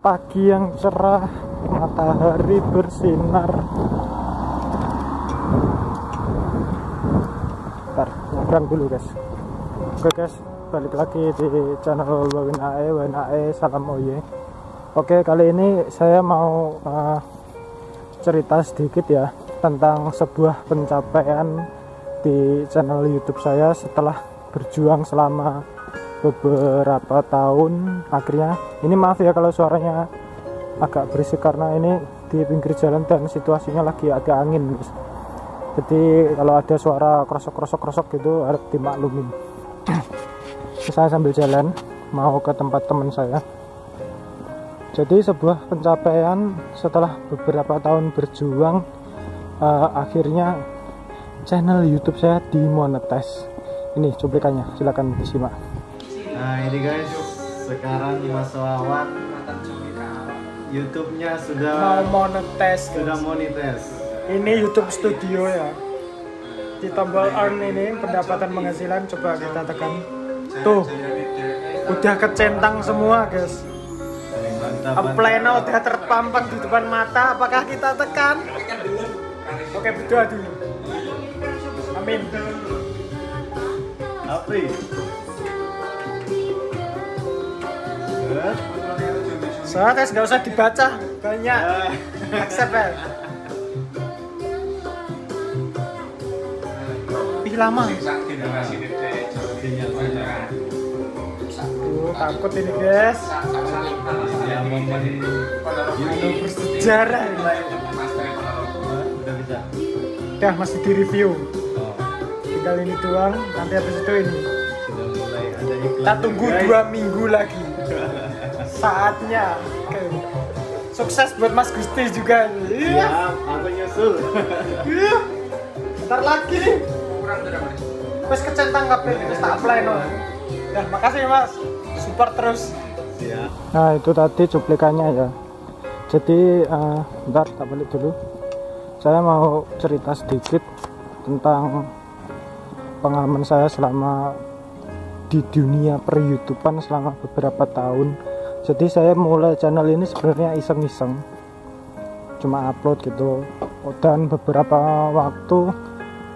pagi yang cerah, matahari bersinar. Bentar, nyebrang dulu guys. Oke guys, balik lagi di channel WNAE Salam Oye. Oke, kali ini saya mau cerita sedikit ya tentang sebuah pencapaian di channel YouTube saya setelah berjuang selama beberapa tahun. Akhirnya, ini maaf ya kalau suaranya agak berisik karena ini di pinggir jalan dan situasinya lagi ada angin guys. Jadi kalau ada suara krosok gitu harus dimaklumin. Saya sambil jalan mau ke tempat teman saya. Jadi sebuah pencapaian setelah beberapa tahun berjuang, akhirnya channel YouTube saya dimonetize. Ini cuplikannya, silakan disimak. Nah ini guys, sekarang Mas Wawan YouTube-nya sudah monetize. Sudah monetize. Ini YouTube Studio ya. Di tombol earn ini pendapatan penghasilan, coba kita tekan. Tuh, udah kecentang semua guys. Pleno udah terpampang di depan mata. Apakah kita tekan? Oke, berdoa dulu. Amin. Apri. Soalnya nggak usah dibaca, banyak. Accept ya. Lama. Takut ini guys. Ya momen YouTube bersejarah ini. udah bisa. Udah masih di review. Tinggal ini doang. Nanti habis itu ini. Sudah mulai ada iklan. Kita tunggu 2 minggu lagi. Saatnya. Oke. Sukses buat Mas Gusti juga. Iya, aku nyusul. Bentar lagi nih. Wes kecentang kabeh wis tak apply no. Ya, makasih Mas. Support terus. Siap. Nah, itu tadi cuplikannya ya. Jadi bentar tak balik dulu. Saya mau cerita sedikit tentang pengalaman saya selama di dunia per-YouTubean selama beberapa tahun. Jadi saya mulai channel ini sebenarnya iseng-iseng. Cuma upload gitu. Dan beberapa waktu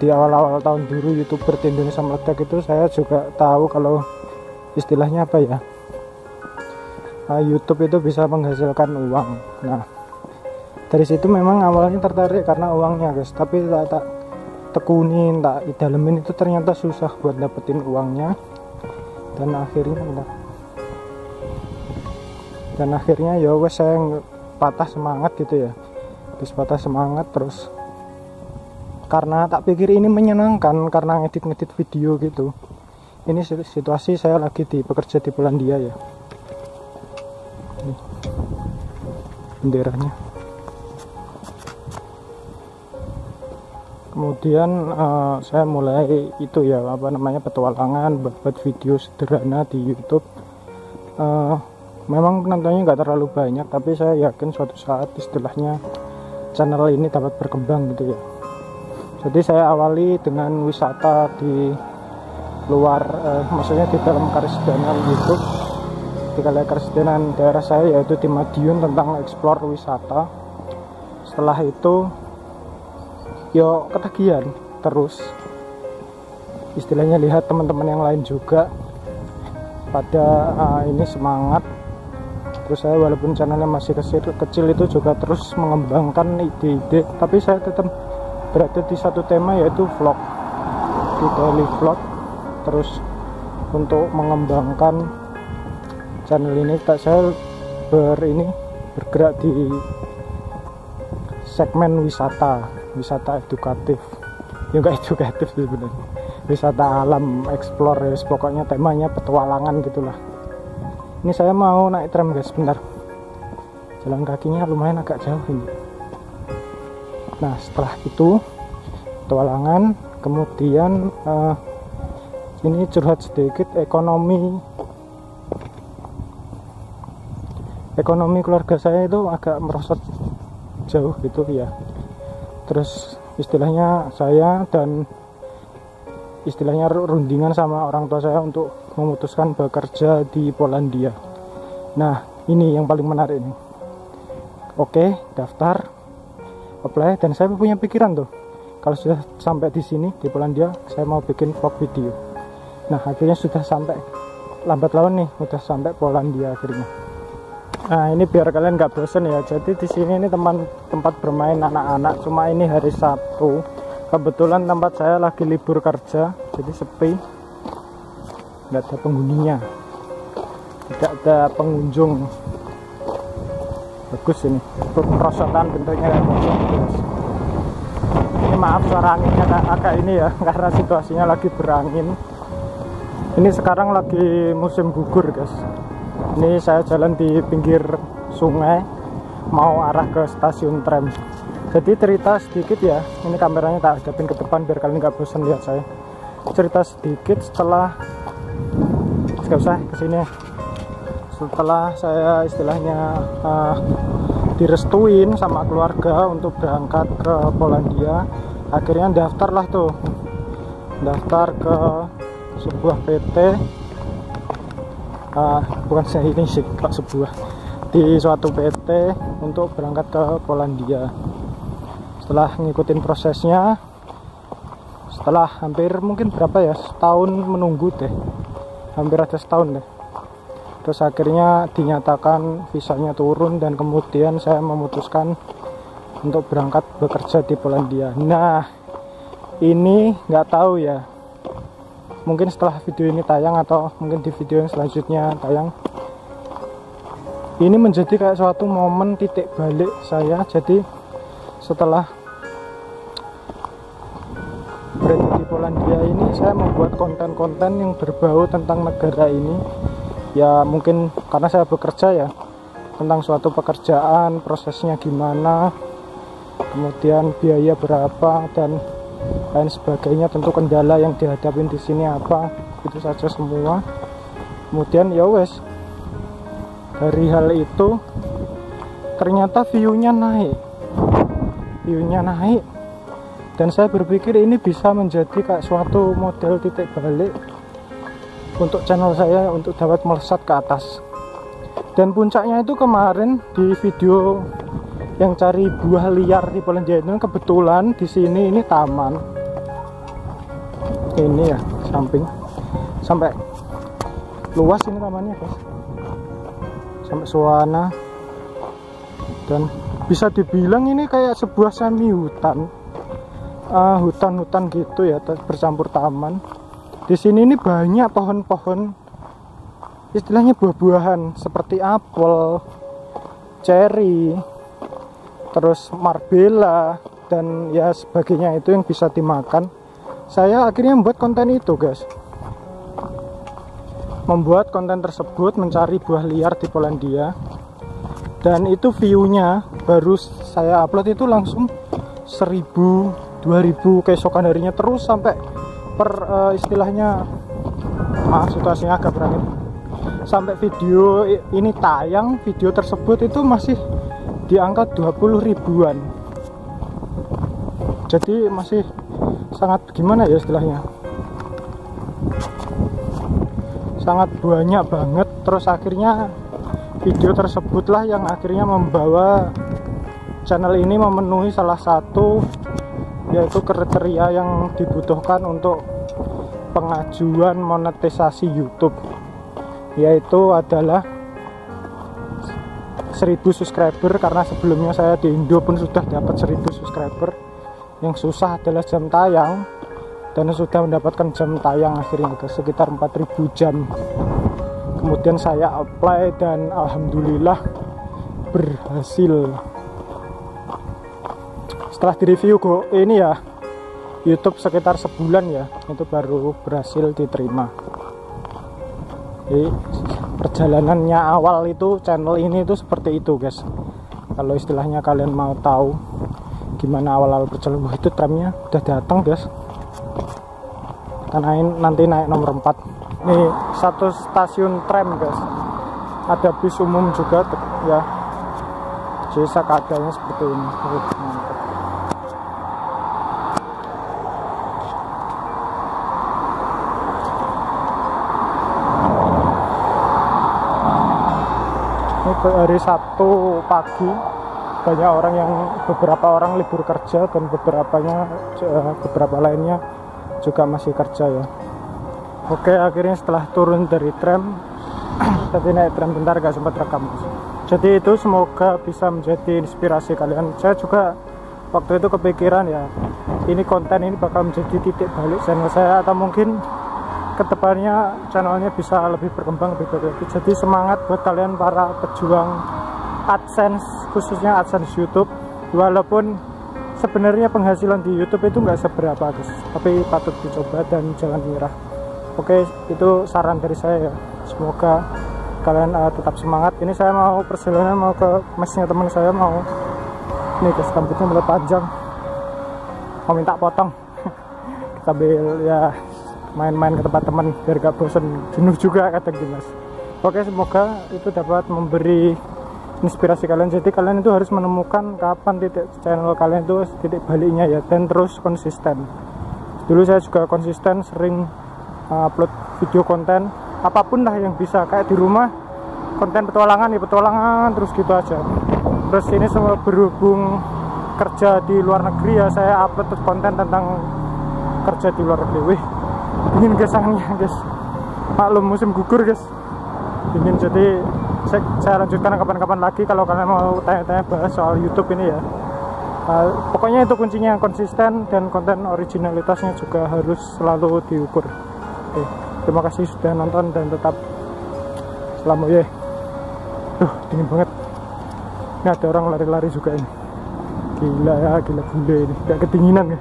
di awal-awal tahun dulu YouTuber di Indonesia meledak itu, saya juga tahu kalau istilahnya apa ya, YouTube itu bisa menghasilkan uang. Nah, dari situ memang awalnya tertarik karena uangnya guys, tapi tak tekunin, tak dalemin, itu ternyata susah buat dapetin uangnya. Dan akhirnya ya wes saya patah semangat gitu ya. Terus patah semangat terus karena tak pikir ini menyenangkan karena ngedit video gitu. Ini situasi saya lagi bekerja di Polandia ya. Ini benderanya. Kemudian saya mulai itu ya, petualangan buat video sederhana di YouTube. Memang penontonnya nggak terlalu banyak, tapi saya yakin suatu saat istilahnya channel ini dapat berkembang gitu ya. Jadi saya awali dengan wisata di luar, maksudnya di dalam karesidenan YouTube, di karesidenan daerah saya yaitu di Madiun, tentang explore wisata. Setelah itu, yo ketagihan terus, istilahnya lihat teman-teman yang lain juga pada ini semangat. Terus saya walaupun channelnya masih kecil itu juga terus mengembangkan ide-ide, tapi saya tetap berada di satu tema yaitu vlog, di daily vlog. Terus untuk mengembangkan channel ini saya bergerak di segmen wisata edukatif. Ya enggak edukatif sebenarnya, wisata alam, explore, pokoknya temanya petualangan gitulah. Ini saya mau naik tram guys, bentar. Jalan kakinya lumayan agak jauh ini. Nah, setelah itu petualangan, kemudian ini curhat sedikit, ekonomi keluarga saya itu agak merosot jauh gitu ya. Terus istilahnya saya dan istilahnya rundingan sama orang tua saya untuk memutuskan bekerja di Polandia. Nah, Ini yang paling menarik ini. Oke, daftar, apply, dan saya punya pikiran tuh, kalau sudah sampai di sini di Polandia, saya mau bikin vlog video. Nah, akhirnya sudah sampai, lambat laun nih, udah sampai Polandia akhirnya. Nah, ini biar kalian nggak bosen ya. Jadi di sini ini tempat bermain anak-anak. Cuma ini hari Sabtu. Kebetulan tempat saya lagi libur kerja, jadi sepi, nggak ada penghuninya, tidak ada pengunjung. Bagus ini, perosotan bentuknya kayak pojok guys. Ini maaf suara anginnya agak ini ya, karena situasinya lagi berangin. Ini sekarang lagi musim gugur guys. Ini saya jalan di pinggir sungai, mau arah ke stasiun tram. Jadi cerita sedikit ya, ini kameranya tak hadapin ke depan biar kalian nggak bosan lihat saya. Cerita sedikit setelah, nggak usah kesini. Setelah saya istilahnya direstuin sama keluarga untuk berangkat ke Polandia, akhirnya daftarlah tuh, daftar ke sebuah PT, bukan saya ini sih, kok sebuah, di suatu PT untuk berangkat ke Polandia. Setelah ngikutin prosesnya, setelah hampir mungkin berapa ya, setahun menunggu deh, hampir ada setahun deh. Terus akhirnya dinyatakan visanya turun dan kemudian saya memutuskan untuk berangkat bekerja di Polandia. Nah, ini nggak tahu ya, mungkin setelah video ini tayang atau mungkin di video yang selanjutnya tayang, ini menjadi kayak suatu momen titik balik saya. Jadi setelah berada di Polandia ini, saya membuat konten-konten yang berbau tentang negara ini. Ya mungkin karena saya bekerja ya, tentang suatu pekerjaan, prosesnya gimana, kemudian biaya berapa dan lain sebagainya, tentu kendala yang dihadapin di sini apa, itu saja semua. Kemudian ya wes, dari hal itu ternyata view-nya naik, dan saya berpikir ini bisa menjadi kayak suatu model titik balik untuk channel saya untuk dapat melesat ke atas. Dan puncaknya itu kemarin di video yang cari buah liar di Polandia itu, kebetulan di sini ini taman. Ini ya samping, sampai luas ini tamannya guys, sampai suana, dan bisa dibilang ini kayak sebuah semi hutan, hutan-hutan gitu ya, bercampur taman. Di sini ini banyak pohon-pohon, istilahnya buah-buahan seperti apel, cherry, terus marbella dan ya sebagainya, itu yang bisa dimakan. Saya akhirnya membuat konten itu guys, membuat konten tersebut mencari buah liar di Polandia, dan itu view-nya baru saya upload itu langsung 1000, 2000 keesokan harinya, terus sampai istilahnya, maaf situasinya agak berangin, sampai video ini tayang, video tersebut itu masih di angka 20 ribuan. Jadi masih sangat gimana ya istilahnya, sangat banyak banget. Terus akhirnya video tersebutlah yang akhirnya membawa channel ini memenuhi salah satu, yaitu kriteria yang dibutuhkan untuk pengajuan monetisasi YouTube, yaitu adalah 1000 subscriber. Karena sebelumnya saya di Indo pun sudah dapat 1000 subscriber. Yang susah adalah jam tayang, dan sudah mendapatkan jam tayang akhirnya sekitar 4000 jam. Kemudian saya apply dan alhamdulillah berhasil. Setelah direview ini ya YouTube sekitar sebulan ya, itu baru berhasil diterima. Jadi perjalanannya awal itu channel ini itu seperti itu guys. Kalau istilahnya kalian mau tahu gimana awal-awal perjalanan, itu tramnya udah datang guys. Karena nanti naik nomor 4. Nih satu stasiun tram guys, ada bis umum juga ya. Jadi keadaannya seperti ini. Mantap. hari Sabtu pagi banyak orang yang beberapa orang libur kerja dan beberapa lainnya juga masih kerja ya. Oke, akhirnya setelah turun dari tram tadi naik tram bentar gak sempat rekam. Jadi itu semoga bisa menjadi inspirasi kalian. Saya juga waktu itu kepikiran ya, ini konten ini bakal menjadi titik balik channel saya, atau mungkin kedepannya channelnya bisa lebih berkembang lebih baik lagi. Jadi semangat buat kalian para pejuang AdSense, khususnya AdSense YouTube. Walaupun sebenarnya penghasilan di YouTube itu nggak seberapa guys, tapi patut dicoba dan jangan menyerah. Oke, itu saran dari saya ya. Semoga kalian tetap semangat. Ini saya mau perjalanan mau ke mesnya teman saya, mau nih guys, rambutnya mulai panjang, mau minta potong. Kita ambil ya, main-main ke tempat teman biar gak bosen, jenuh juga kata Dimas. Oke, semoga itu dapat memberi inspirasi kalian. Jadi kalian itu harus menemukan kapan titik channel kalian itu titik baliknya ya, dan terus konsisten. Dulu saya juga konsisten sering upload video konten apapun lah yang bisa, kayak di rumah konten petualangan ya petualangan terus gitu aja. Terus ini semua berhubung kerja di luar negeri ya, saya upload konten tentang kerja di luar negeri. Wih, dingin guys anginnya guys, maklum musim gugur guys, dingin. Jadi saya lanjutkan kapan-kapan lagi kalau kalian mau tanya-tanya bahas soal YouTube ini ya. Pokoknya itu kuncinya, konsisten dan konten originalitasnya juga harus selalu diukur. Oke, terima kasih sudah nonton dan tetap selamat ya. Dingin banget. Ini ada orang lari-lari juga ini. Gila ya, gila bule ini, gak kedinginan ya.